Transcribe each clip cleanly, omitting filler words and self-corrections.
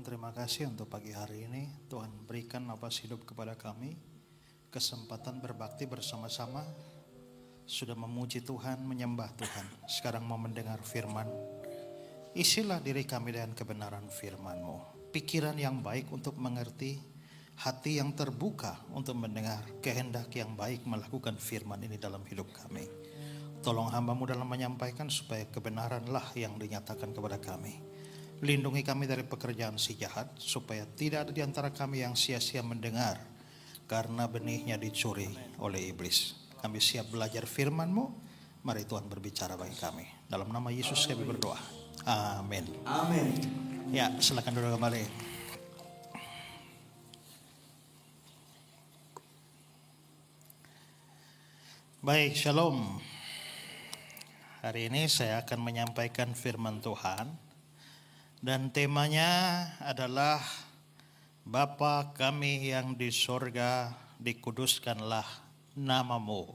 Tuhan, terima kasih untuk pagi hari ini. Tuhan berikan nafas hidup kepada kami, kesempatan berbakti bersama-sama. Sudah memuji Tuhan, menyembah Tuhan. Sekarang mau mendengar firman. Isilah diri kami dengan kebenaran firman-Mu. Pikiran yang baik untuk mengerti, hati yang terbuka untuk mendengar, kehendak yang baik melakukan firman ini dalam hidup kami. Tolong hamba-Mu dalam menyampaikan supaya kebenaranlah yang dinyatakan kepada kami. Lindungi kami dari pekerjaan si jahat, supaya tidak ada di antara kami yang sia-sia mendengar, karena benihnya dicuri oleh iblis. Kami siap belajar firman-Mu. Mari Tuhan berbicara bagi kami. Dalam nama Yesus kami berdoa. Amin. Amin. Ya, silakan duduk kembali. Baik, shalom. Hari ini saya akan menyampaikan firman Tuhan. Dan temanya adalah Bapa kami yang di sorga, dikuduskanlah nama-Mu.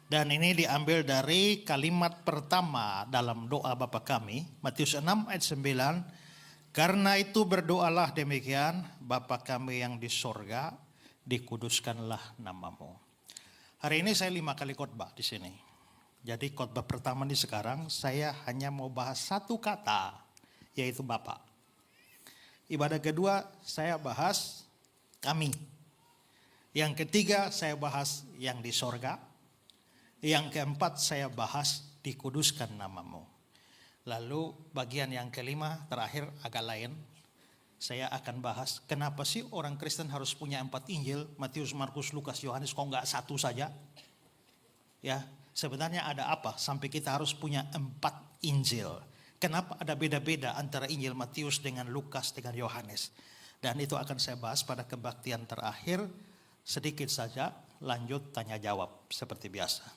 Dan ini diambil dari kalimat pertama dalam doa Bapa kami, Matius 6 ayat 9. Karena itu berdoalah demikian, Bapa kami yang di sorga, dikuduskanlah nama-Mu. Hari ini saya 5 kali khotbah di sini. Jadi khotbah pertama nih sekarang saya hanya mau bahas satu kata, yaitu Bapa. Ibadah kedua saya bahas kami. Yang ketiga saya bahas yang di sorga. Yang keempat saya bahas dikuduskan nama-Mu. Lalu bagian yang kelima terakhir agak lain. Saya akan bahas kenapa sih orang Kristen harus punya 4 Injil. Matius, Markus, Lukas, Yohanes, kok enggak satu saja? Ya, sebenarnya ada apa sampai kita harus punya 4 Injil? Kenapa ada beda-beda antara Injil Matius dengan Lukas dengan Yohanes? Dan itu akan saya bahas pada kebaktian terakhir. Sedikit saja, lanjut tanya jawab seperti biasa.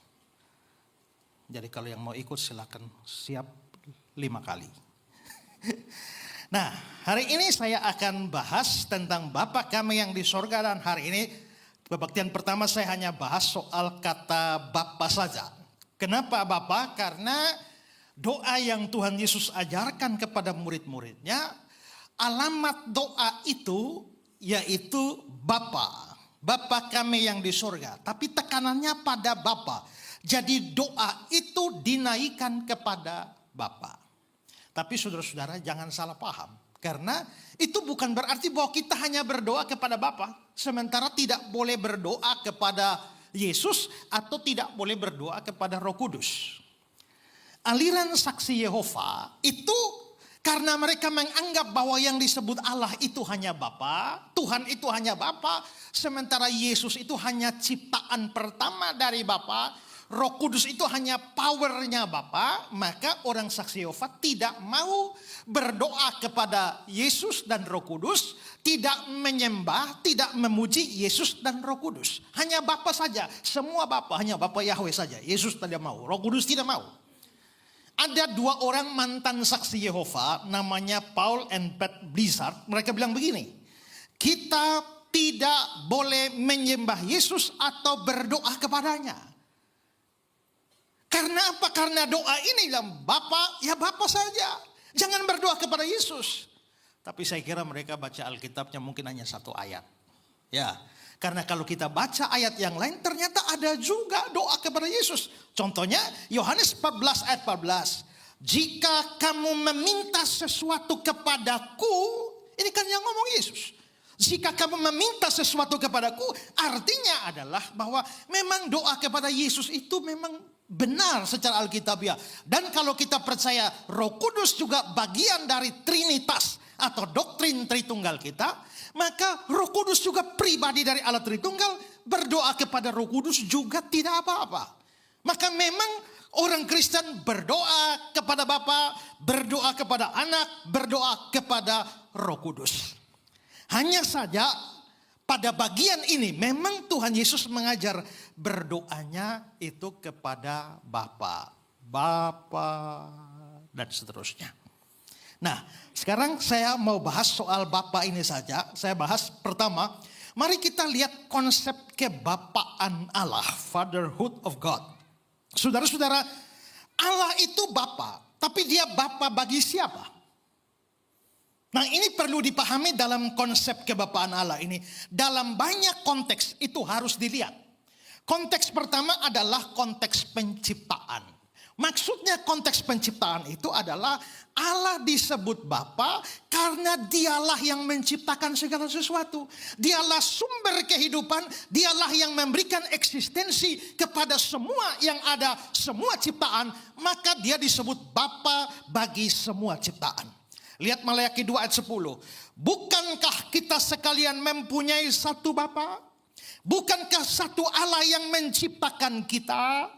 Jadi kalau yang mau ikut silakan siap 5 kali. Nah, hari ini saya akan bahas tentang Bapa kami yang di sorga. Dan hari ini kebaktian pertama saya hanya bahas soal kata Bapa saja. Kenapa Bapa? Karena doa yang Tuhan Yesus ajarkan kepada murid-muridnya, alamat doa itu yaitu Bapa. Bapa kami yang di surga. Tapi tekanannya pada Bapa. Jadi doa itu dinaikkan kepada Bapa. Tapi saudara-saudara jangan salah paham. Karena itu bukan berarti bahwa kita hanya berdoa kepada Bapa. Sementara tidak boleh berdoa kepada Yesus atau tidak boleh berdoa kepada Roh Kudus. Aliran saksi Yehova itu karena mereka menganggap bahwa yang disebut Allah itu hanya Bapa, Tuhan itu hanya Bapa, sementara Yesus itu hanya ciptaan pertama dari Bapa, Roh Kudus itu hanya powernya Bapa, maka orang saksi Yehova tidak mau berdoa kepada Yesus dan Roh Kudus, tidak menyembah, tidak memuji Yesus dan Roh Kudus. Hanya Bapa saja, semua Bapa, hanya Bapa Yahweh saja. Yesus tidak mau, Roh Kudus tidak mau. Ada 2 orang mantan saksi Yehova, namanya Paul and Pat Blizzard. Mereka bilang begini, kita tidak boleh menyembah Yesus atau berdoa kepadanya. Karena apa? Karena doa ini bilang Bapa, ya Bapa saja. Jangan berdoa kepada Yesus. Tapi saya kira mereka baca Alkitabnya mungkin hanya 1 ayat. Ya, karena kalau kita baca ayat yang lain ternyata ada juga doa kepada Yesus. Contohnya Yohanes 14 ayat 14. Jika kamu meminta sesuatu kepadaku, ini kan yang ngomong Yesus. Jika kamu meminta sesuatu kepadaku, artinya adalah bahwa memang doa kepada Yesus itu memang benar secara Alkitabiah. Dan kalau kita percaya Roh Kudus juga bagian dari Trinitas atau doktrin Tritunggal kita, maka Roh Kudus juga pribadi dari Allah Tritunggal, berdoa kepada Roh Kudus juga tidak apa-apa. Maka memang orang Kristen berdoa kepada Bapa, berdoa kepada Anak, berdoa kepada Roh Kudus. Hanya saja pada bagian ini memang Tuhan Yesus mengajar berdoanya itu kepada Bapa, Bapa dan seterusnya. Nah, sekarang saya mau bahas soal Bapa ini saja. Saya bahas pertama, mari kita lihat konsep kebapaan Allah, fatherhood of God. Saudara-saudara, Allah itu Bapa, tapi dia Bapa bagi siapa? Nah, ini perlu dipahami dalam konsep kebapaan Allah ini. Dalam banyak konteks itu harus dilihat. Konteks pertama adalah konteks penciptaan. Maksudnya konteks penciptaan itu adalah Allah disebut Bapa karena dialah yang menciptakan segala sesuatu. Dialah sumber kehidupan, dialah yang memberikan eksistensi kepada semua yang ada, semua ciptaan. Maka dia disebut Bapa bagi semua ciptaan. Lihat Maleakhi 2 ayat 10. Bukankah kita sekalian mempunyai satu Bapa? Bukankah satu Allah yang menciptakan kita?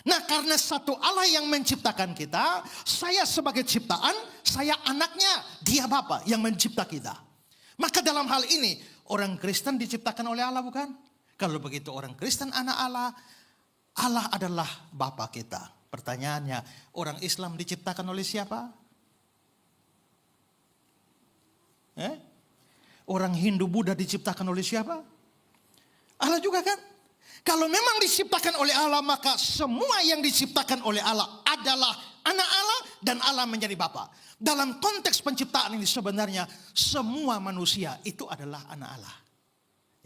Nah, karena satu Allah yang menciptakan kita, saya sebagai ciptaan, saya anaknya, dia Bapa yang mencipta kita. Maka dalam hal ini, orang Kristen diciptakan oleh Allah, bukan? Kalau begitu orang Kristen anak Allah, Allah adalah Bapa kita. Pertanyaannya, orang Islam diciptakan oleh siapa? Orang Hindu Buddha diciptakan oleh siapa? Allah juga kan? Kalau memang diciptakan oleh Allah, maka semua yang diciptakan oleh Allah adalah anak Allah dan Allah menjadi Bapa. Dalam konteks penciptaan ini sebenarnya semua manusia itu adalah anak Allah.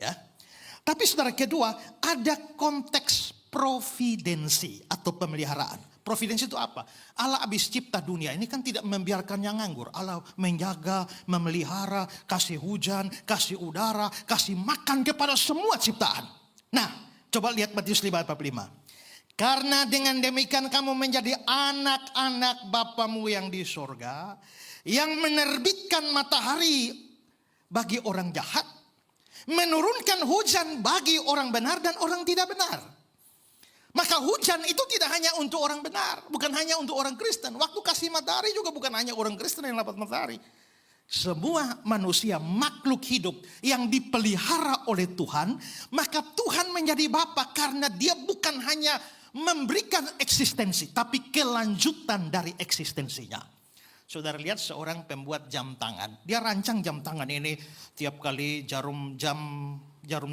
Ya. Tapi saudara, kedua, ada konteks providensi atau pemeliharaan. Providensi itu apa? Allah habis cipta dunia ini kan tidak membiarkannya nganggur. Allah menjaga, memelihara, kasih hujan, kasih udara, kasih makan kepada semua ciptaan. Nah, coba lihat Matius 5:45. Karena dengan demikian kamu menjadi anak-anak Bapamu yang di sorga, yang menerbitkan matahari bagi orang jahat, menurunkan hujan bagi orang benar dan orang tidak benar. Maka hujan itu tidak hanya untuk orang benar, bukan hanya untuk orang Kristen. Waktu kasih matahari juga bukan hanya orang Kristen yang dapat matahari. Semua manusia, makhluk hidup yang dipelihara oleh Tuhan, maka Tuhan menjadi Bapa karena dia bukan hanya memberikan eksistensi, tapi kelanjutan dari eksistensinya. Saudara lihat seorang pembuat jam tangan. Dia rancang jam tangan ini tiap kali jarum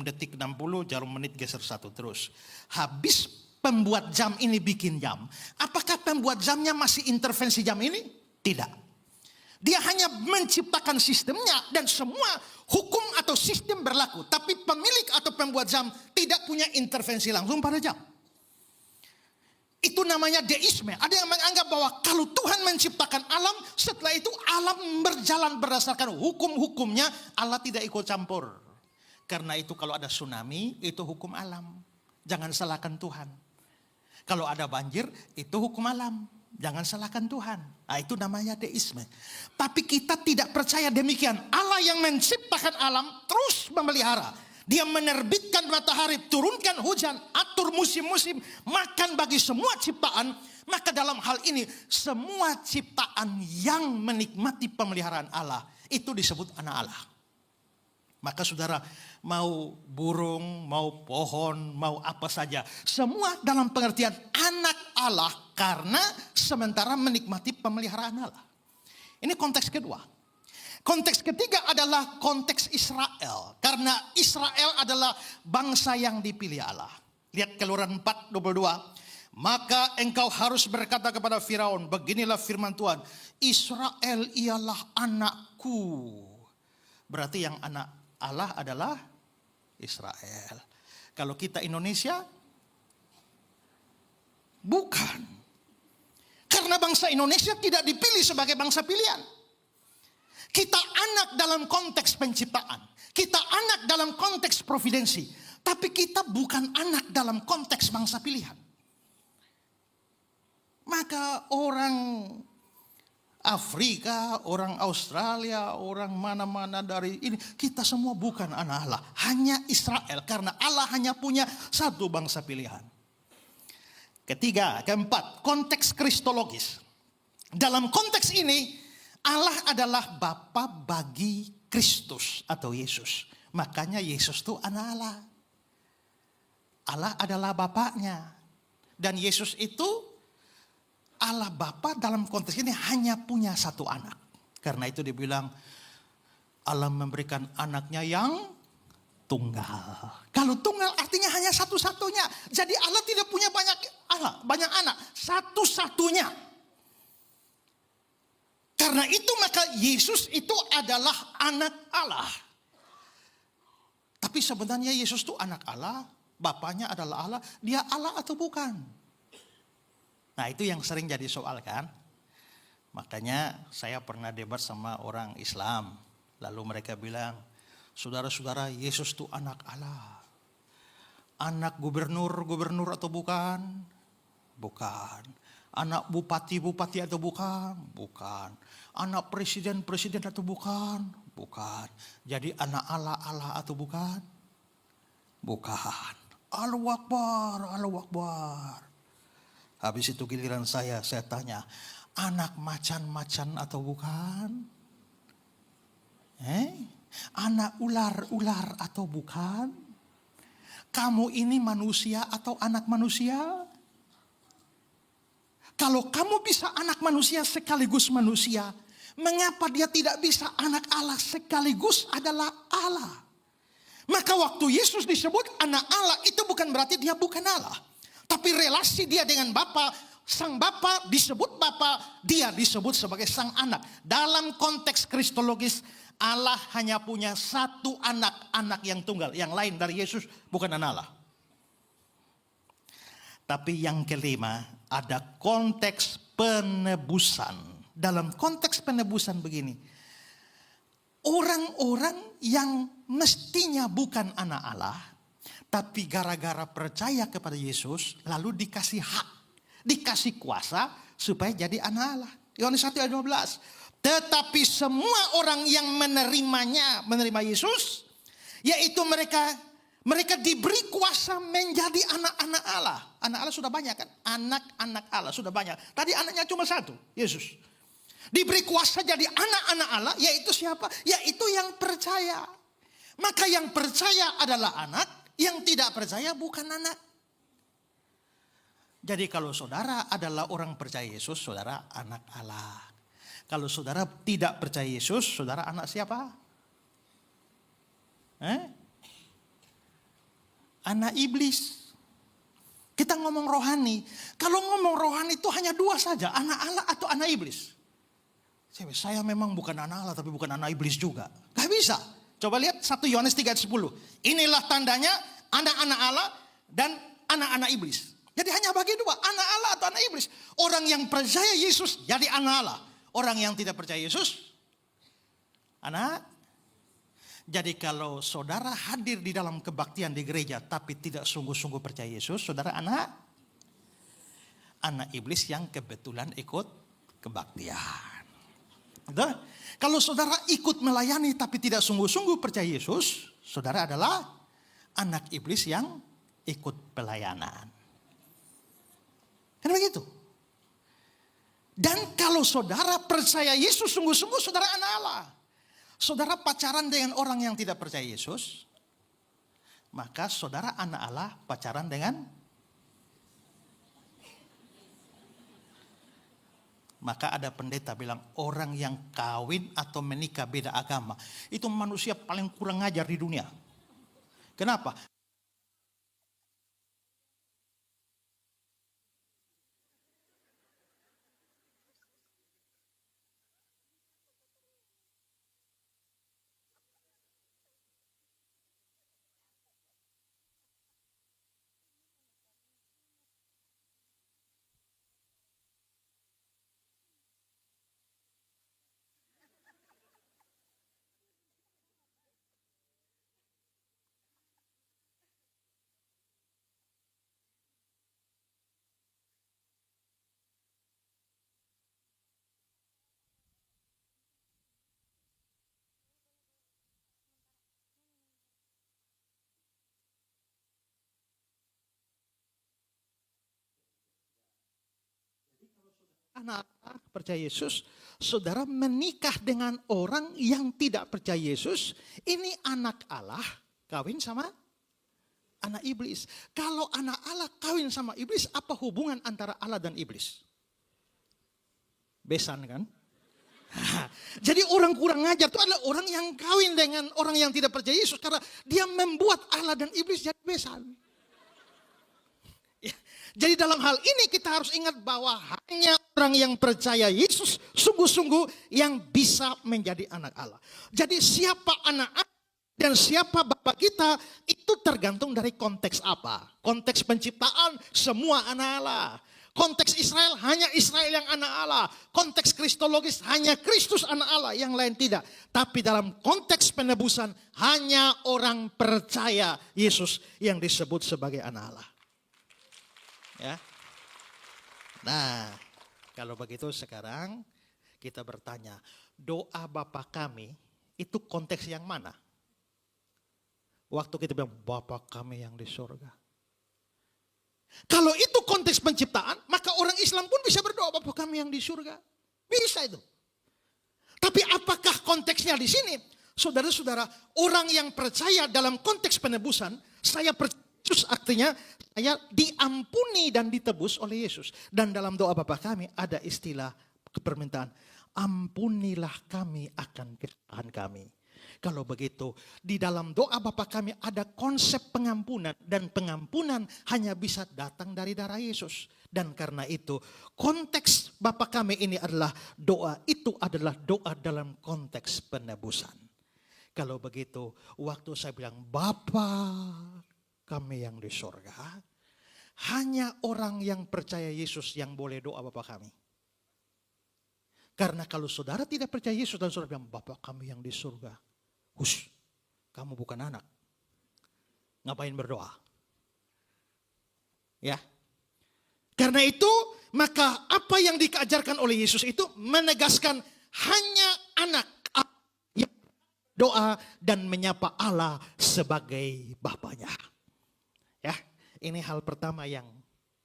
detik 60, jarum menit geser 1 terus. Habis pembuat jam ini bikin jam. Apakah pembuat jamnya masih intervensi jam ini? Tidak. Dia hanya menciptakan sistemnya dan semua hukum atau sistem berlaku. Tapi pemilik atau pembuat jam tidak punya intervensi langsung pada jam. Itu namanya deisme. Ada yang menganggap bahwa kalau Tuhan menciptakan alam, setelah itu alam berjalan berdasarkan hukum-hukumnya, Allah tidak ikut campur. Karena itu kalau ada tsunami, itu hukum alam. Jangan salahkan Tuhan. Kalau ada banjir, itu hukum alam. Jangan salahkan Tuhan. Nah, itu namanya deisme. Tapi kita tidak percaya demikian. Allah yang menciptakan alam terus memelihara. Dia menerbitkan matahari, turunkan hujan, atur musim-musim, makan bagi semua ciptaan. Maka dalam hal ini, semua ciptaan yang menikmati pemeliharaan Allah, itu disebut anak Allah. Maka saudara, mau burung, mau pohon, mau apa saja, semua dalam pengertian anak Allah karena sementara menikmati pemeliharaan Allah. Ini konteks kedua. Konteks ketiga adalah konteks Israel. Karena Israel adalah bangsa yang dipilih Allah. Lihat Keluaran 4:22. Maka engkau harus berkata kepada Firaun, beginilah firman Tuhan, Israel ialah anakku. Berarti yang anak Allah adalah Israel. Kalau kita Indonesia, bukan. Karena bangsa Indonesia tidak dipilih sebagai bangsa pilihan. Kita anak dalam konteks penciptaan. Kita anak dalam konteks providensi. Tapi kita bukan anak dalam konteks bangsa pilihan. Maka orang Afrika, orang Australia, orang mana-mana dari ini, kita semua bukan anak Allah. Hanya Israel, karena Allah hanya punya satu bangsa pilihan. Ketiga, keempat, konteks kristologis. Dalam konteks ini, Allah adalah Bapa bagi Kristus atau Yesus. Makanya Yesus itu anak Allah. Allah adalah Bapaknya. Dan Yesus itu Allah Bapa dalam konteks ini hanya punya satu anak. Karena itu dibilang Allah memberikan anaknya yang tunggal. Kalau tunggal artinya hanya satu-satunya. Jadi Allah tidak punya banyak anak, satu-satunya. Karena itu maka Yesus itu adalah anak Allah. Tapi sebenarnya Yesus itu anak Allah, Bapaknya adalah Allah, dia Allah atau bukan? Nah itu yang sering jadi soal kan. Makanya saya pernah debat sama orang Islam. Lalu mereka bilang, saudara-saudara, Yesus itu anak Allah. Anak gubernur atau bukan? Bukan. Anak bupati atau bukan? Bukan. Anak presiden atau bukan? Bukan. Jadi anak Allah atau bukan? Bukan. Allahu Akbar, Allahu Akbar. Habis itu giliran saya tanya, anak macan atau bukan? Anak ular atau bukan? Kamu ini manusia atau anak manusia? Kalau kamu bisa anak manusia sekaligus manusia, mengapa dia tidak bisa anak Allah sekaligus adalah Allah? Maka waktu Yesus disebut anak Allah itu bukan berarti dia bukan Allah. Tapi relasi dia dengan Bapa, sang Bapa disebut Bapa, dia disebut sebagai sang anak. Dalam konteks kristologis, Allah hanya punya satu anak yang tunggal. Yang lain dari Yesus bukan anak Allah. Tapi yang kelima, ada konteks penebusan. Dalam konteks penebusan begini. Orang-orang yang mestinya bukan anak Allah, tapi gara-gara percaya kepada Yesus, lalu dikasih hak, dikasih kuasa supaya jadi anak Allah. Yohanes 1 ayat 12. Tetapi semua orang yang menerima Yesus, yaitu mereka diberi kuasa menjadi anak-anak Allah. Anak Allah sudah banyak kan? Anak-anak Allah sudah banyak. Tadi anaknya cuma satu, Yesus. Diberi kuasa jadi anak-anak Allah, yaitu siapa? Yaitu yang percaya. Maka yang percaya adalah anak, yang tidak percaya bukan anak. Jadi kalau saudara adalah orang percaya Yesus, saudara anak Allah. Kalau saudara tidak percaya Yesus, saudara anak siapa? Anak iblis. Kita ngomong rohani. Kalau ngomong rohani itu hanya dua saja. Anak Allah atau anak iblis. Saya memang bukan anak Allah tapi bukan anak iblis juga. Gak bisa. Coba lihat 1 Yohanes 3 ayat 10. Inilah tandanya anak-anak Allah dan anak-anak iblis. Jadi hanya bagi dua. Anak Allah atau anak iblis. Orang yang percaya Yesus jadi anak Allah. Orang yang tidak percaya Yesus anak. Jadi kalau saudara hadir di dalam kebaktian di gereja tapi tidak sungguh-sungguh percaya Yesus, saudara anak iblis yang kebetulan ikut kebaktian. Betul? Kalau saudara ikut melayani tapi tidak sungguh-sungguh percaya Yesus, saudara adalah anak iblis yang ikut pelayanan. Kan begitu? Dan kalau saudara percaya Yesus sungguh-sungguh, saudara anak Allah. Saudara pacaran dengan orang yang tidak percaya Yesus, maka saudara anak Allah pacaran dengan, maka ada pendeta bilang orang yang kawin atau menikah beda agama itu manusia paling kurang ajar di dunia. Kenapa? Anak percaya Yesus, saudara menikah dengan orang yang tidak percaya Yesus, ini anak Allah kawin sama anak iblis. Kalau anak Allah kawin sama iblis, apa hubungan antara Allah dan iblis? Besan kan? Jadi orang kurang ngajar itu adalah orang yang kawin dengan orang yang tidak percaya Yesus karena dia membuat Allah dan iblis jadi besan. Jadi dalam hal ini kita harus ingat bahwa hanya orang yang percaya Yesus sungguh-sungguh yang bisa menjadi anak Allah. Jadi siapa anak Allah dan siapa Bapa kita itu tergantung dari konteks apa. Konteks penciptaan semua anak Allah. Konteks Israel hanya Israel yang anak Allah. Konteks kristologis hanya Kristus anak Allah, yang lain tidak. Tapi dalam konteks penebusan hanya orang percaya Yesus yang disebut sebagai anak Allah. Ya. Nah, kalau begitu sekarang kita bertanya, doa Bapa kami itu konteks yang mana? Waktu kita bilang Bapa kami yang di surga. Kalau itu konteks penciptaan, maka orang Islam pun bisa berdoa Bapa kami yang di surga. Bisa itu. Tapi apakah konteksnya di sini? Saudara-saudara, orang yang percaya dalam konteks penebusan, saya percaya Yesus artinya saya diampuni dan ditebus oleh Yesus. Dan dalam doa Bapa kami ada istilah permintaan, ampunilah kami akan kesalahan kami. Kalau begitu, di dalam doa Bapa kami ada konsep pengampunan. Dan pengampunan hanya bisa datang dari darah Yesus. Dan karena itu, konteks Bapa kami ini adalah doa. Itu adalah doa dalam konteks penebusan. Kalau begitu, waktu saya bilang, Bapa kami yang di surga, hanya orang yang percaya Yesus yang boleh doa Bapa kami. Karena kalau saudara tidak percaya Yesus dan saudara bilang, Bapa kami yang di surga, hush, kamu bukan anak. Ngapain berdoa? Ya. Karena itu, maka apa yang diajarkan oleh Yesus itu menegaskan hanya anak yang doa dan menyapa Allah sebagai Bapanya. Ya, ini hal pertama yang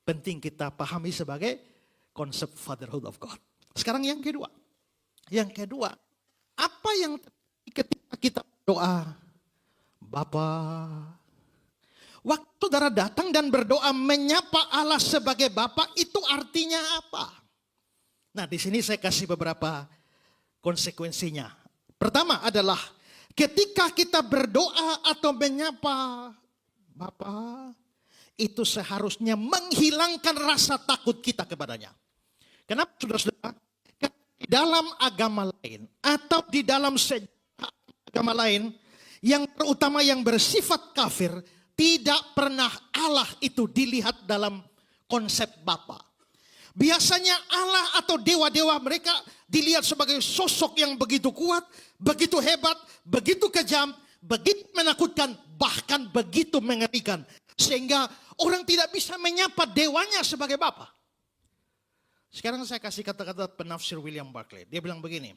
penting kita pahami sebagai konsep fatherhood of God. Sekarang yang kedua. Yang kedua, apa yang ketika kita berdoa, Bapa, waktu saudara datang dan berdoa menyapa Allah sebagai Bapa, itu artinya apa? Nah, di sini saya kasih beberapa konsekuensinya. Pertama adalah ketika kita berdoa atau menyapa Bapa, itu seharusnya menghilangkan rasa takut kita kepadanya. Kenapa, saudara-saudara? Di dalam agama lain atau di dalam sejarah agama lain, yang terutama yang bersifat kafir, tidak pernah Allah itu dilihat dalam konsep Bapa. Biasanya Allah atau dewa-dewa mereka dilihat sebagai sosok yang begitu kuat, begitu hebat, begitu kejam, begitu menakutkan, bahkan begitu mengerikan. Sehingga orang tidak bisa menyapa dewanya sebagai Bapa. Sekarang saya kasih kata-kata penafsir William Barclay. Dia bilang begini,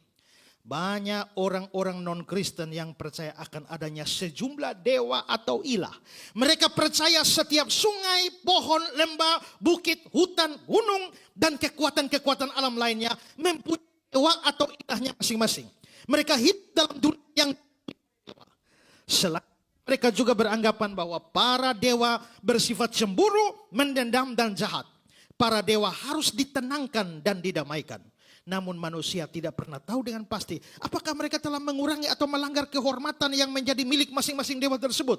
banyak orang-orang non-Kristen yang percaya akan adanya sejumlah dewa atau ilah. Mereka percaya setiap sungai, pohon, lembah, bukit, hutan, gunung, dan kekuatan-kekuatan alam lainnya mempunyai dewa atau ilahnya masing-masing. Mereka hidup dalam dunia yang selain mereka juga beranggapan bahwa para dewa bersifat cemburu, mendendam, dan jahat. Para dewa harus ditenangkan dan didamaikan. Namun manusia tidak pernah tahu dengan pasti apakah mereka telah mengurangi atau melanggar kehormatan yang menjadi milik masing-masing dewa tersebut.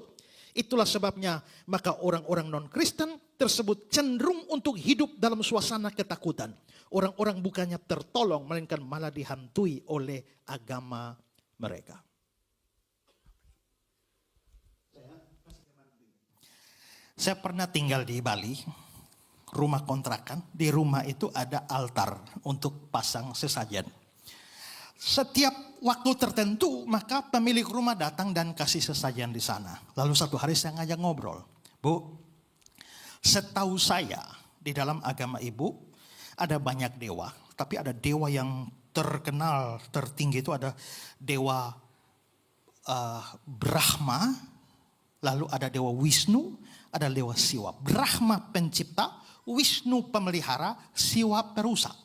Itulah sebabnya maka orang-orang non-Kristen tersebut cenderung untuk hidup dalam suasana ketakutan. Orang-orang bukannya tertolong melainkan malah dihantui oleh agama mereka. Saya pernah tinggal di Bali, rumah kontrakan. Di rumah itu ada altar untuk pasang sesajen. Setiap waktu tertentu maka pemilik rumah datang dan kasih sesajen di sana. Lalu satu hari saya ngajak ngobrol, Bu, setahu saya di dalam agama Ibu ada banyak dewa, tapi ada dewa yang terkenal tertinggi itu ada dewa Brahma, lalu ada dewa Wisnu, ada dewa Siwa. Brahma pencipta, Wisnu pemelihara, Siwa perusak.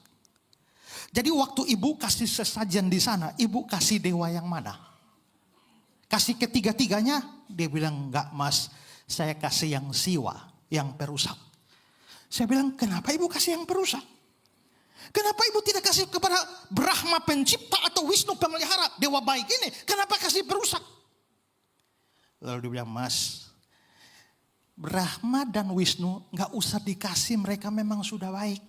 Jadi waktu ibu kasih sesajen di sana, ibu kasih dewa yang mana? Kasih ketiga-tiganya? Dia bilang, enggak Mas, saya kasih yang Siwa, yang perusak. Saya bilang, kenapa ibu kasih yang perusak? Kenapa ibu tidak kasih kepada Brahma pencipta atau Wisnu pemelihara, dewa baik ini? Kenapa kasih perusak? Lalu dia bilang, Mas, Brahma dan Wisnu nggak usah dikasih, mereka memang sudah baik.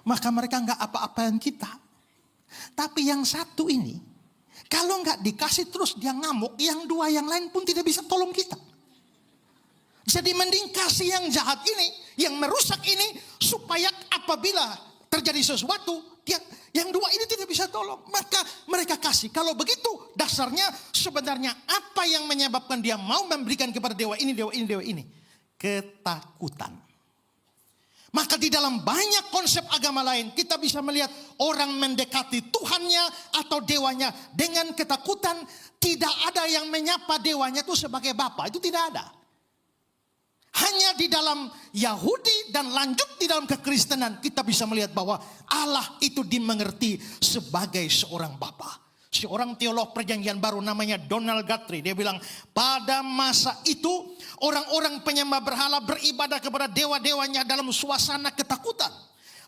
Maka mereka nggak apa-apain kita. Tapi yang satu ini, kalau nggak dikasih terus dia ngamuk, yang dua yang lain pun tidak bisa tolong kita. Jadi mending kasih yang jahat ini, yang merusak ini, supaya apabila terjadi sesuatu, yang dua ini tidak bisa tolong. Maka mereka kasih. Kalau begitu dasarnya sebenarnya apa yang menyebabkan dia mau memberikan kepada dewa ini, dewa ini, dewa ini? Ketakutan. Maka di dalam banyak konsep agama lain kita bisa melihat orang mendekati Tuhannya atau dewanya dengan ketakutan. Tidak ada yang menyapa dewanya itu sebagai Bapa, itu tidak ada. Hanya di dalam Yahudi dan lanjut di dalam kekristenan kita bisa melihat bahwa Allah itu dimengerti sebagai seorang Bapa. Seorang teolog perjanjian baru namanya Donald Guthrie, dia bilang pada masa itu orang-orang penyembah berhala beribadah kepada dewa-dewanya dalam suasana ketakutan.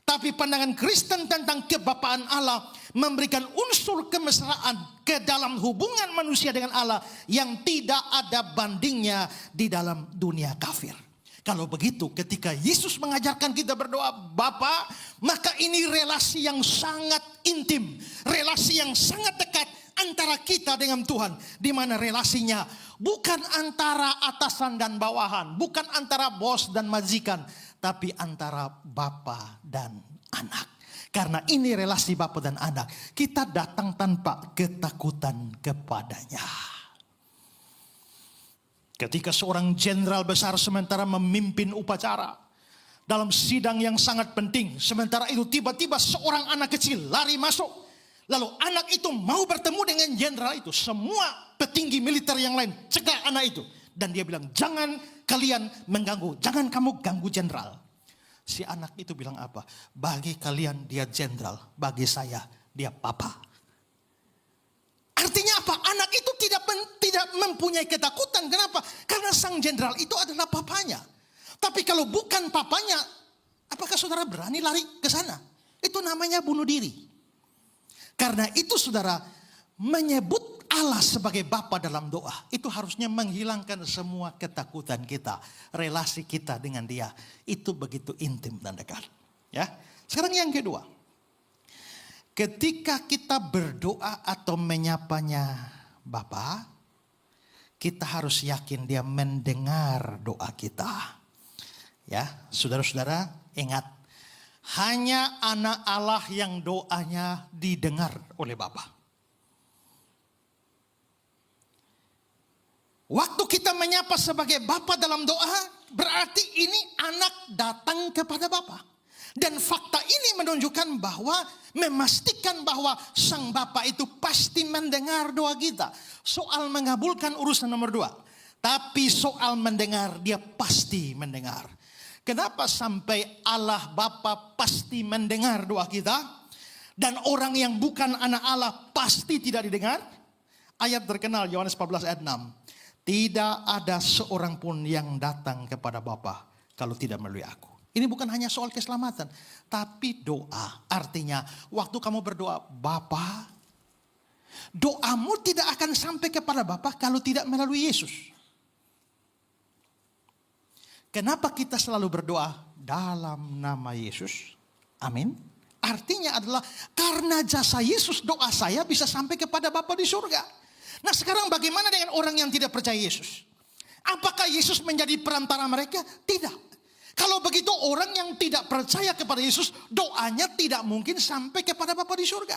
Tapi pandangan Kristen tentang kebapaan Allah memberikan unsur kemesraan ke dalam hubungan manusia dengan Allah yang tidak ada bandingnya di dalam dunia kafir. Kalau begitu ketika Yesus mengajarkan kita berdoa Bapa, maka ini relasi yang sangat intim, relasi yang sangat dekat antara kita dengan Tuhan, di mana relasinya bukan antara atasan dan bawahan, bukan antara bos dan majikan, tapi antara bapa dan anak. Karena ini relasi bapa dan anak, kita datang tanpa ketakutan kepadanya. Ketika seorang jenderal besar sementara memimpin upacara dalam sidang yang sangat penting, sementara itu tiba-tiba seorang anak kecil lari masuk. Lalu anak itu mau bertemu dengan jenderal itu. Semua petinggi militer yang lain cegah anak itu. Dan dia bilang, jangan kalian mengganggu, jangan kamu ganggu jenderal. Si anak itu bilang apa? Bagi kalian dia jenderal, bagi saya dia papa. Artinya apa? Anak itu tidak mempunyai ketakutan. Kenapa? Karena sang jenderal itu adalah papanya. Tapi kalau bukan papanya, apakah saudara berani lari ke sana? Itu namanya bunuh diri. Karena itu saudara, menyebut Allah sebagai Bapa dalam doa, itu harusnya menghilangkan semua ketakutan kita. Relasi kita dengan dia, itu begitu intim dan dekat. Ya. Sekarang yang kedua. Ketika kita berdoa atau menyapanya Bapa, kita harus yakin dia mendengar doa kita. Ya, saudara-saudara ingat, hanya anak Allah yang doanya didengar oleh Bapa. Waktu kita menyapa sebagai Bapa dalam doa, berarti ini anak datang kepada Bapa. Dan fakta ini menunjukkan bahwa memastikan bahwa sang Bapa itu pasti mendengar doa kita. Soal mengabulkan urusan nomor 2. Tapi soal mendengar dia pasti mendengar. Kenapa sampai Allah Bapa pasti mendengar doa kita? Dan orang yang bukan anak Allah pasti tidak didengar? Ayat terkenal Yohanes 14 ayat 6. Tidak ada seorang pun yang datang kepada Bapa kalau tidak melalui aku. Ini bukan hanya soal keselamatan, tapi doa. Artinya, waktu kamu berdoa, Bapa, doamu tidak akan sampai kepada Bapa kalau tidak melalui Yesus. Kenapa kita selalu berdoa dalam nama Yesus? Amin. Artinya adalah karena jasa Yesus, doa saya bisa sampai kepada Bapa di surga. Nah sekarang bagaimana dengan orang yang tidak percaya Yesus? Apakah Yesus menjadi perantara mereka? Tidak. Kalau begitu orang yang tidak percaya kepada Yesus, doanya tidak mungkin sampai kepada Bapa di surga.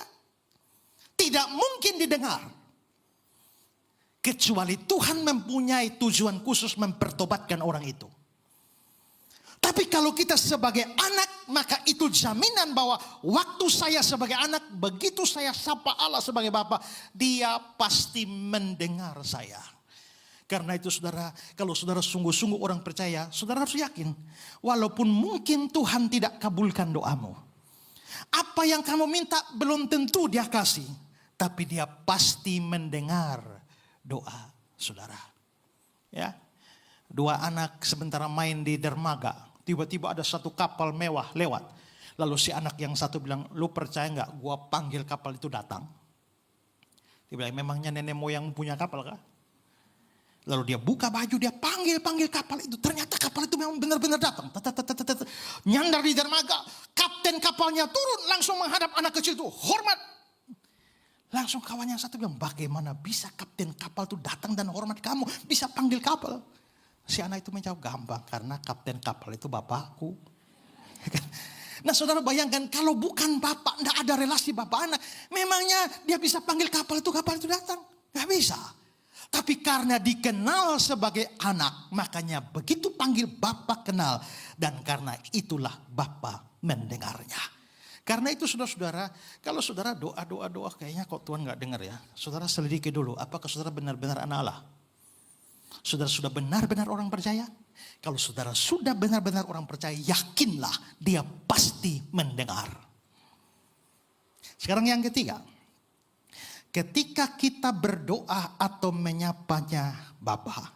Tidak mungkin didengar. Kecuali Tuhan mempunyai tujuan khusus mempertobatkan orang itu. Tapi kalau kita sebagai anak, maka itu jaminan bahwa waktu saya sebagai anak, begitu saya sapa Allah sebagai Bapa, dia pasti mendengar saya. Karena itu saudara, kalau saudara sungguh-sungguh orang percaya, saudara harus yakin. Walaupun mungkin Tuhan tidak kabulkan doamu. Apa yang kamu minta belum tentu dia kasih. Tapi dia pasti mendengar doa saudara. Ya, 2 anak sementara main di dermaga. Tiba-tiba ada satu kapal mewah lewat. Lalu si anak yang satu bilang, lu percaya gak gua panggil kapal itu datang? Dia bilang, memangnya nenek moyang punya kapal kah? Lalu dia buka baju, dia panggil kapal itu. Ternyata kapal itu memang benar-benar datang. Nyandar di dermaga. Kapten kapalnya turun langsung menghadap anak kecil itu. Hormat. Langsung kawan yang satu bilang, bagaimana bisa kapten kapal itu datang dan hormat kamu? Bisa panggil kapal. Si anak itu menjawab, gampang. Karena kapten kapal itu bapakku. Nah saudara bayangkan, kalau bukan bapak, tidak ada relasi bapak anak. Memangnya dia bisa panggil kapal itu datang? Gak bisa. Tapi karena dikenal sebagai anak, makanya begitu panggil bapak kenal. Dan karena itulah bapak mendengarnya. Karena itu saudara-saudara, kalau saudara doa kayaknya kok Tuhan gak dengar ya. Saudara selidiki dulu, apakah saudara benar-benar anak Allah? Saudara sudah benar-benar orang percaya? Kalau saudara sudah benar-benar orang percaya, yakinlah dia pasti mendengar. Sekarang yang ketiga. Ketika kita berdoa atau menyapanya Bapa,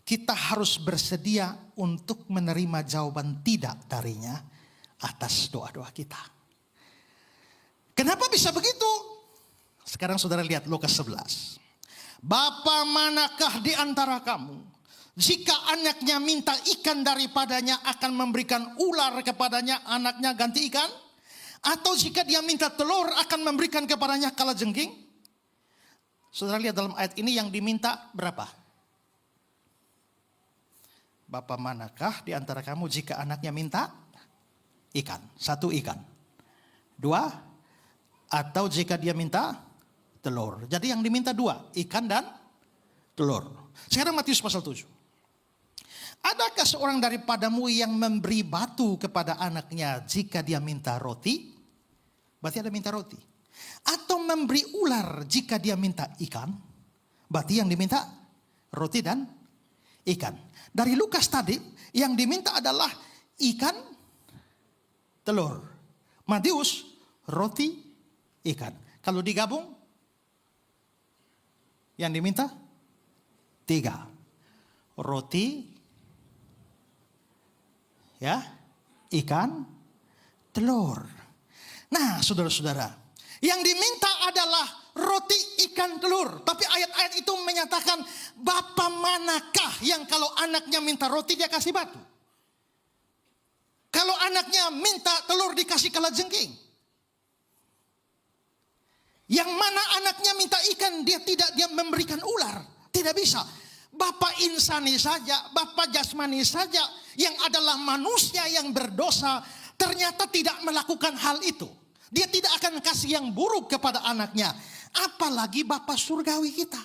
kita harus bersedia untuk menerima jawaban tidak darinya atas doa-doa kita. Kenapa bisa begitu? Sekarang saudara lihat Lukas 11. Bapa manakah di antara kamu, jika anaknya minta ikan daripadanya akan memberikan ular kepadanya, anaknya ganti ikan? Atau jika dia minta telur akan memberikan kepadanya kalajengking? Saudara lihat dalam ayat ini yang diminta berapa? Bapa manakah di antara kamu jika anaknya minta ikan? 1 ikan. 2, atau jika dia minta telur. Jadi yang diminta 2, ikan dan telur. Sekarang Matius pasal 7. Adakah seorang daripadamu yang memberi batu kepada anaknya jika dia minta roti? Berarti ada minta roti. Atau memberi ular jika dia minta ikan? Berarti yang diminta roti dan ikan. Dari Lukas tadi yang diminta adalah ikan, telur. Matius roti, ikan. Kalau digabung yang diminta 3. Roti, ya, ikan, telur. Nah, saudara-saudara, yang diminta adalah roti, ikan, telur. Tapi ayat-ayat itu menyatakan, Bapa manakah yang kalau anaknya minta roti dia kasih batu? Kalau anaknya minta telur dikasih kalajengking? Yang mana anaknya minta ikan dia memberikan ular? Tidak bisa. Bapa insani saja, Bapa jasmani saja yang adalah manusia yang berdosa ternyata tidak melakukan hal itu. Dia tidak akan kasih yang buruk kepada anaknya. Apalagi Bapa surgawi kita.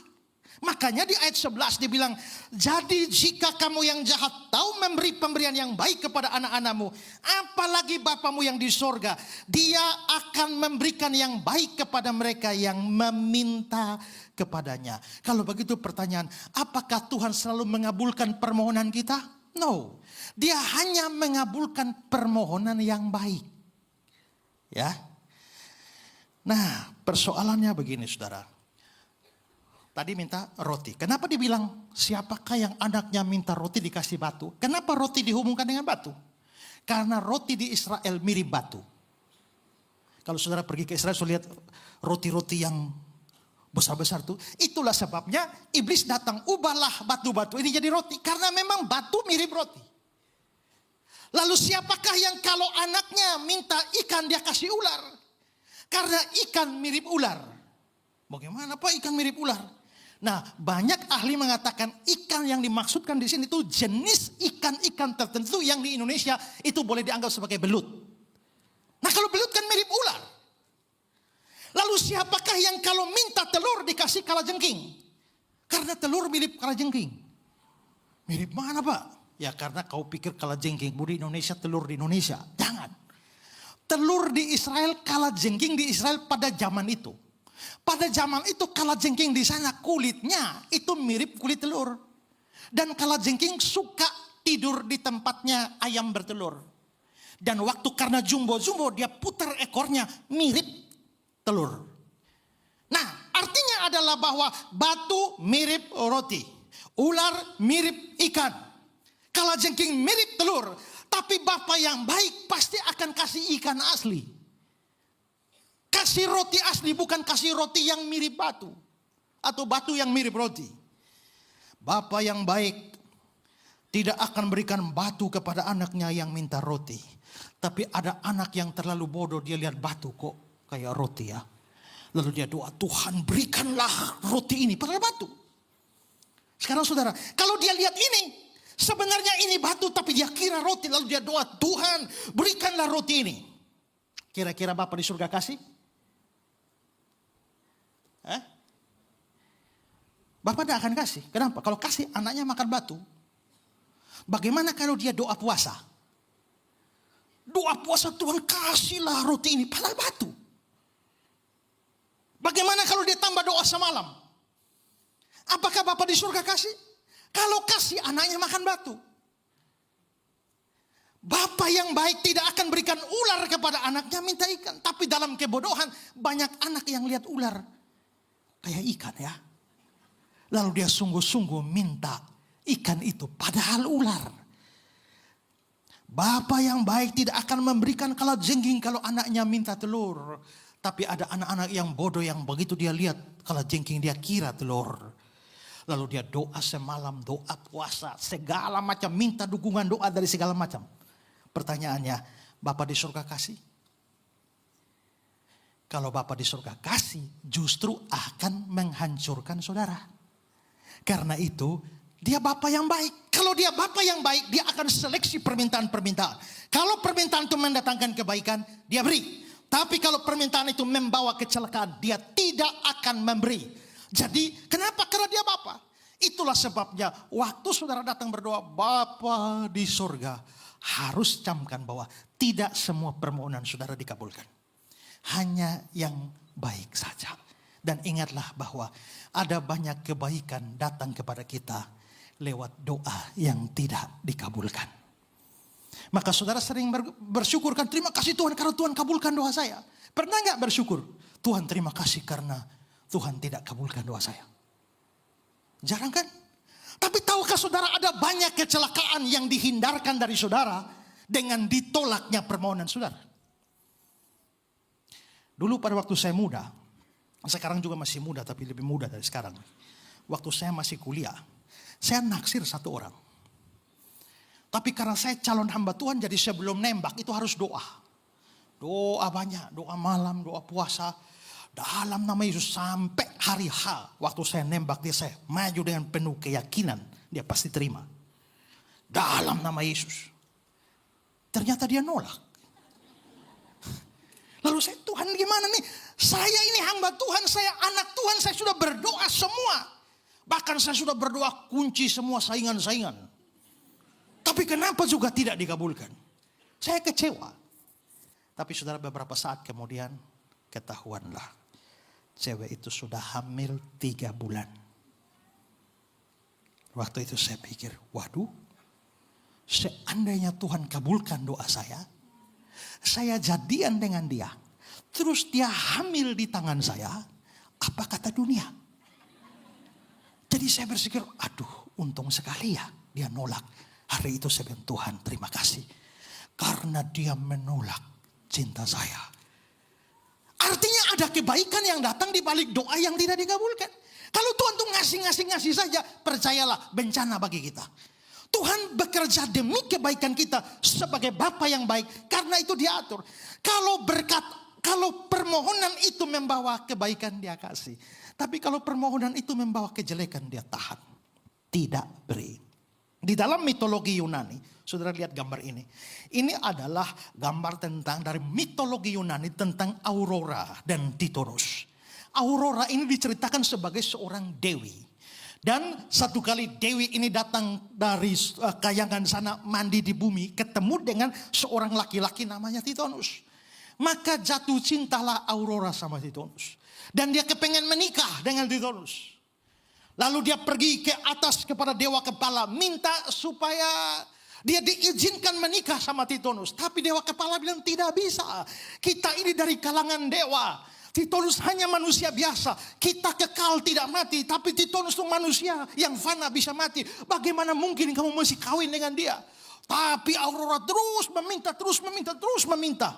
Makanya di ayat 11 dibilang, jadi jika kamu yang jahat tahu memberi pemberian yang baik kepada anak-anakmu, apalagi Bapamu yang di sorga, dia akan memberikan yang baik kepada mereka yang meminta kepadanya. Kalau begitu pertanyaan, apakah Tuhan selalu mengabulkan permohonan kita? No. Dia hanya mengabulkan permohonan yang baik. Ya. Nah, persoalannya begini saudara. Tadi minta roti. Kenapa dibilang siapakah yang anaknya minta roti dikasih batu? Kenapa roti dihubungkan dengan batu? Karena roti di Israel mirip batu. Kalau saudara pergi ke Israel, saudara lihat roti-roti yang besar-besar tuh. Itulah sebabnya iblis datang, ubahlah batu-batu ini jadi roti. Karena memang batu mirip roti. Lalu siapakah yang kalau anaknya minta ikan dia kasih ular? Karena ikan mirip ular. Bagaimana Pak ikan mirip ular? Nah, banyak ahli mengatakan ikan yang dimaksudkan di sini itu jenis ikan-ikan tertentu yang di Indonesia itu boleh dianggap sebagai belut. Nah, kalau belut kan mirip ular. Lalu siapakah yang kalau minta telur dikasih kalajengking? Karena telur mirip kalajengking. Mirip mana Pak? Ya karena kau pikir kalajengking di Indonesia, telur di Indonesia. Jangan. Telur di Israel, kalajengking di Israel pada zaman itu. Pada zaman itu kalajengking di sana kulitnya itu mirip kulit telur. Dan kalajengking suka tidur di tempatnya ayam bertelur. Dan waktu karena jumbo-jumbo dia putar ekornya mirip telur. Nah artinya adalah bahwa batu mirip roti. Ular mirip ikan. Kalajengking mirip telur. Tapi Bapa yang baik pasti akan kasih ikan asli. Kasih roti asli, bukan kasih roti yang mirip batu. Atau batu yang mirip roti. Bapa yang baik tidak akan berikan batu kepada anaknya yang minta roti. Tapi ada anak yang terlalu bodoh, dia lihat batu kok kayak roti ya. Lalu dia doa, Tuhan berikanlah roti ini, padahal batu. Sekarang saudara, kalau dia lihat ini, sebenarnya ini batu tapi dia kira roti. Lalu dia doa, Tuhan berikanlah roti ini. Kira-kira Bapa di surga kasih? Bapak tidak akan kasih. Kenapa? Kalau kasih anaknya makan batu. Bagaimana kalau dia doa puasa? Doa puasa, Tuhan kasihlah roti ini, padahal batu. Bagaimana kalau dia tambah doa semalam? Apakah Bapak di surga kasih? Kalau kasih anaknya makan batu. Bapak yang baik tidak akan berikan ular kepada anaknya minta ikan. Tapi dalam kebodohan banyak anak yang lihat ular kayak ikan ya. Lalu dia sungguh-sungguh minta ikan itu padahal ular. Bapak yang baik tidak akan memberikan kalajengking kalau anaknya minta telur. Tapi ada anak-anak yang bodoh yang begitu dia lihat kalajengking dia kira telur. Lalu dia doa semalam, doa puasa, segala macam, minta dukungan doa dari segala macam. Pertanyaannya, Bapak di surga kasih? Kalau Bapak di surga kasih, justru akan menghancurkan saudara. Karena itu, dia Bapak yang baik. Kalau dia Bapak yang baik, dia akan seleksi permintaan-permintaan. Kalau permintaan itu mendatangkan kebaikan, dia beri. Tapi kalau permintaan itu membawa kecelakaan, dia tidak akan memberi. Jadi kenapa? Karena dia Bapa. Itulah sebabnya waktu saudara datang berdoa, Bapa di surga, harus camkan bahwa tidak semua permohonan saudara dikabulkan. Hanya yang baik saja. Dan ingatlah bahwa ada banyak kebaikan datang kepada kita lewat doa yang tidak dikabulkan. Maka saudara sering bersyukur kan, terima kasih Tuhan karena Tuhan kabulkan doa saya. Pernah gak bersyukur? Tuhan terima kasih karena Tuhan tidak kabulkan doa saya. Jarang kan? Tapi tahukah saudara ada banyak kecelakaan yang dihindarkan dari saudara dengan ditolaknya permohonan saudara. Dulu pada waktu saya muda, sekarang juga masih muda tapi lebih muda dari sekarang. Waktu saya masih kuliah, saya naksir satu orang. Tapi karena saya calon hamba Tuhan, jadi sebelum nembak itu harus doa. Doa banyak, doa malam, doa puasa. Dalam nama Yesus sampai hari H, waktu saya nembak dia, saya maju dengan penuh keyakinan. Dia pasti terima. Dalam nama Yesus. Ternyata dia nolak. Lalu saya, Tuhan gimana nih? Saya ini hamba Tuhan, saya anak Tuhan, saya sudah berdoa semua. Bahkan saya sudah berdoa kunci semua saingan-saingan. Tapi kenapa juga tidak dikabulkan? Saya kecewa. Tapi saudara, beberapa saat kemudian ketahuanlah. Cewek itu sudah hamil 3 bulan. Waktu itu saya pikir, waduh. Seandainya Tuhan kabulkan doa saya jadian dengan dia. Terus dia hamil di tangan saya. Apa kata dunia? Jadi saya berpikir, aduh untung sekali ya dia nolak. Hari itu saya bilang, Tuhan terima kasih. Karena dia menolak cinta saya. Artinya ada kebaikan yang datang di balik doa yang tidak dikabulkan. Kalau Tuhan tuh ngasih saja, percayalah bencana bagi kita. Tuhan bekerja demi kebaikan kita sebagai Bapa yang baik. Karena itu diatur. Kalau permohonan itu membawa kebaikan dia kasih. Tapi kalau permohonan itu membawa kejelekan dia tahan. Tidak beri. Di dalam mitologi Yunani, saudara lihat gambar ini. Ini adalah gambar tentang dari mitologi Yunani tentang Aurora dan Titonus. Aurora ini diceritakan sebagai seorang dewi. Dan satu kali dewi ini datang dari kayangan sana mandi di bumi. Ketemu dengan seorang laki-laki namanya Titonus. Maka jatuh cintalah Aurora sama Titonus. Dan dia kepengen menikah dengan Titonus. Lalu dia pergi ke atas kepada dewa kepala. Minta supaya dia diizinkan menikah sama Titonus. Tapi dewa kepala bilang tidak bisa. Kita ini dari kalangan dewa. Titonus hanya manusia biasa. Kita kekal tidak mati. Tapi Titonus itu manusia yang fana bisa mati. Bagaimana mungkin kamu masih kawin dengan dia? Tapi Aurora terus meminta.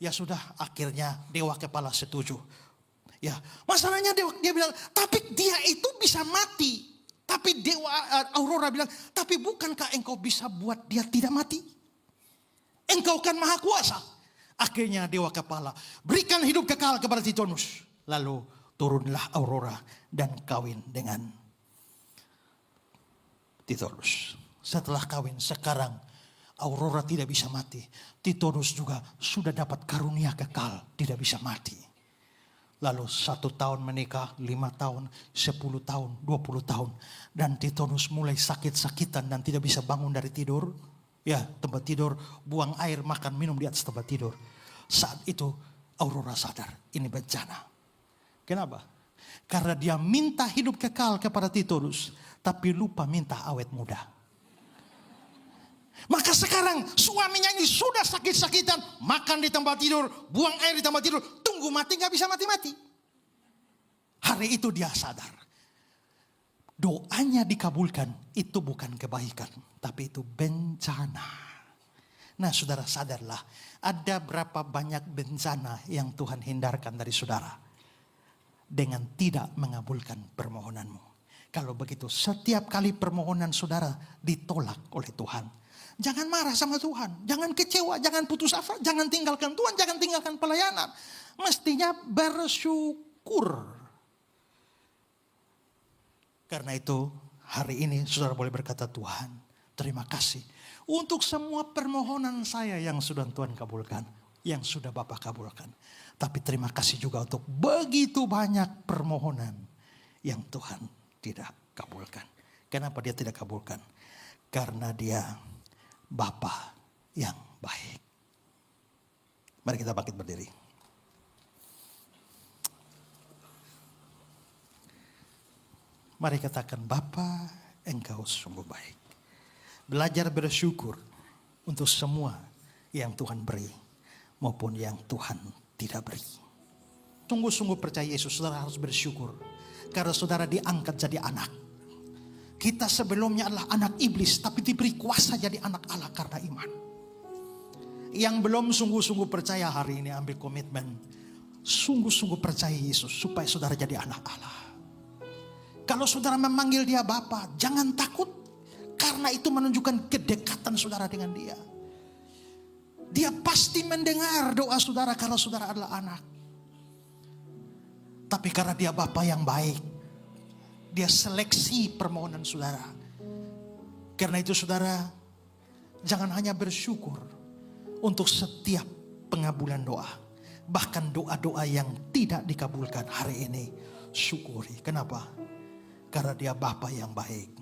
Ya sudah, akhirnya dewa kepala setuju. Ya, masalahnya dia bilang, tapi dia itu bisa mati. Tapi Aurora bilang, tapi bukankah engkau bisa buat dia tidak mati? Engkau kan maha kuasa. Akhirnya dewa kepala, berikan hidup kekal kepada Tithonus. Lalu turunlah Aurora dan kawin dengan Tithonus. Setelah kawin, sekarang Aurora tidak bisa mati. Tithonus juga sudah dapat karunia kekal, tidak bisa mati. Lalu 1 tahun menikah, 5 tahun, 10 tahun, 20 tahun. Dan Tithonus mulai sakit-sakitan dan tidak bisa bangun dari tidur. Ya, tempat tidur, buang air, makan, minum di atas tempat tidur. Saat itu Aurora sadar, ini bencana. Kenapa? Karena dia minta hidup kekal kepada Tithonus, tapi lupa minta awet muda. Maka sekarang suaminya ini sudah sakit-sakitan, makan di tempat tidur, buang air di tempat tidur, tunggu mati gak bisa mati-mati. Hari itu dia sadar. Doanya dikabulkan, itu bukan kebaikan, tapi itu bencana. Nah saudara sadarlah, ada berapa banyak bencana yang Tuhan hindarkan dari saudara dengan tidak mengabulkan permohonanmu. Kalau begitu setiap kali permohonan saudara ditolak oleh Tuhan, jangan marah sama Tuhan, jangan kecewa, jangan putus asa, jangan tinggalkan Tuhan, jangan tinggalkan pelayanan. Mestinya bersyukur. Karena itu hari ini saudara boleh berkata, Tuhan terima kasih untuk semua permohonan saya yang sudah Tuhan kabulkan, yang sudah Bapak kabulkan. Tapi terima kasih juga untuk begitu banyak permohonan yang Tuhan tidak kabulkan. Kenapa dia tidak kabulkan? Karena dia Bapa yang baik. Mari kita bangkit berdiri. Mari katakan, Bapa, Engkau sungguh baik. Belajar bersyukur untuk semua yang Tuhan beri maupun yang Tuhan tidak beri. Sungguh-sungguh percaya Yesus, saudara harus bersyukur karena saudara diangkat jadi anak. Kita sebelumnya adalah anak iblis, tapi diberi kuasa jadi anak Allah karena iman. Yang belum sungguh-sungguh percaya hari ini ambil komitmen, sungguh-sungguh percaya Yesus supaya saudara jadi anak Allah. Kalau saudara memanggil dia Bapa, jangan takut. Karena itu menunjukkan kedekatan saudara dengan dia. Dia pasti mendengar doa saudara kalau saudara adalah anak. Tapi karena dia Bapa yang baik, dia seleksi permohonan saudara. Karena itu saudara, jangan hanya bersyukur untuk setiap pengabulan doa. Bahkan doa-doa yang tidak dikabulkan hari ini, syukuri. Kenapa? Karena dia Bapa yang baik.